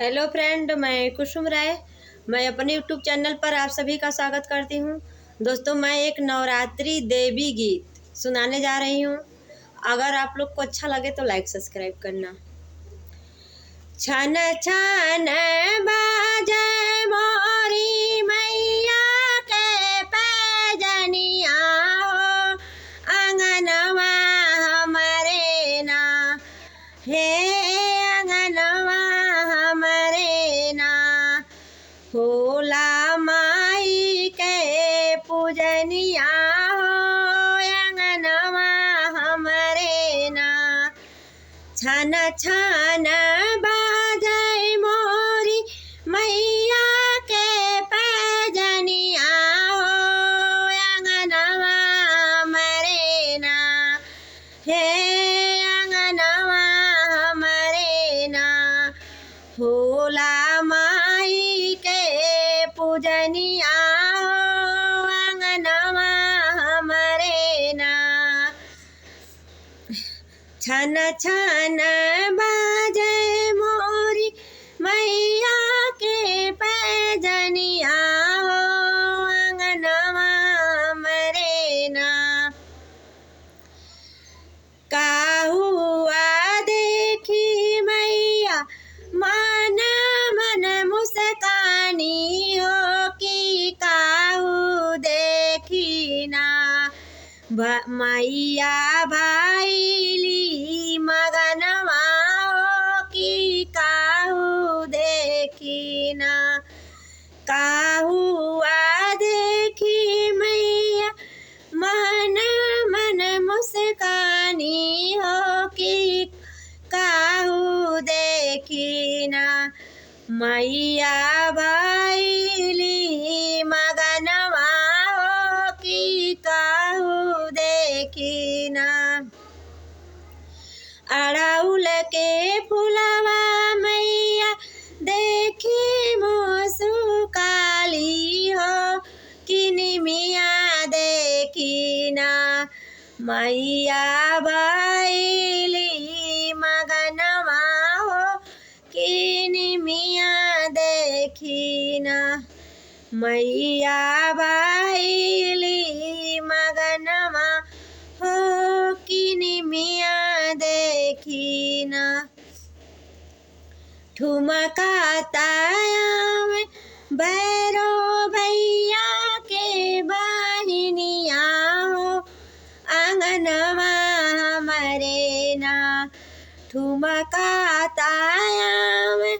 Hello friend, मैं कुसुम राय। मैं अपने यूट्यूब चैनल पर आप सभी का स्वागत करती हूँ। दोस्तों, मैं एक नवरात्रि देवी गीत सुनाने जा रही हूँ। अगर आप लोग को अच्छा लगे तो लाइक सब्सक्राइब करना। छन छन बाजे मोरी मैया के पैजनिया हो, आंगनवा हमरे ना हे अंगनवा हमरे ना होला माई के पूजनिया हो, अंगनवा हमरे ना छन छन बाजे मोरी मैया के पैजनिया हो, अंगनवा हमरे ना हे अंगनवा हमरे ना होला माई के पूजनिया हो, अंगनवा हमरे ना छन छन बाजे मोरी मैया के पैजनिया हो, अंगनवा हमरे ना का हुआ देखी मैया मन मन मुस्कानी हो, कि काहू देखी ना मैया भाईली मगनवा हो, कि काहू देखी ना काहुआ देखी मैया मन मन मुस्कानी हो, कि काहू देखी ना मैया भाईली मगनवा हो, कि काहू देखी ना अड़उल के फुलवा मैया देखी मुस्काली हो, कि निमिया देखी ना मैया भाईली मगनवा हो, कि निमिया देखी ना मैया भाईली मगनवा हो, कि निमिया देखी ना ठुमका ताया में भैरो भैया के बहिनिया हो, आंगनवा हमरे ना ठुमका ताया में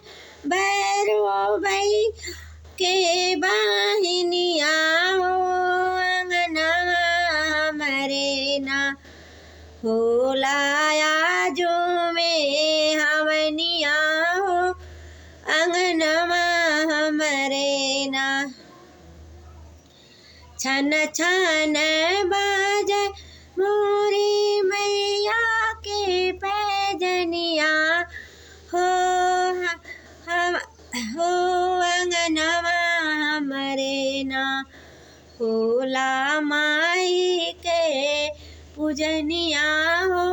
भैरो भैया के बहिनिया हो, आंगनवा हमरे ना होला जो में हमनिया हो, अंगनवा हमरे ना छन छन बाजे मोरी मैया के पैजनिया हो, हो अंगनवा हमरे ना होला माई के पूजनिया हो,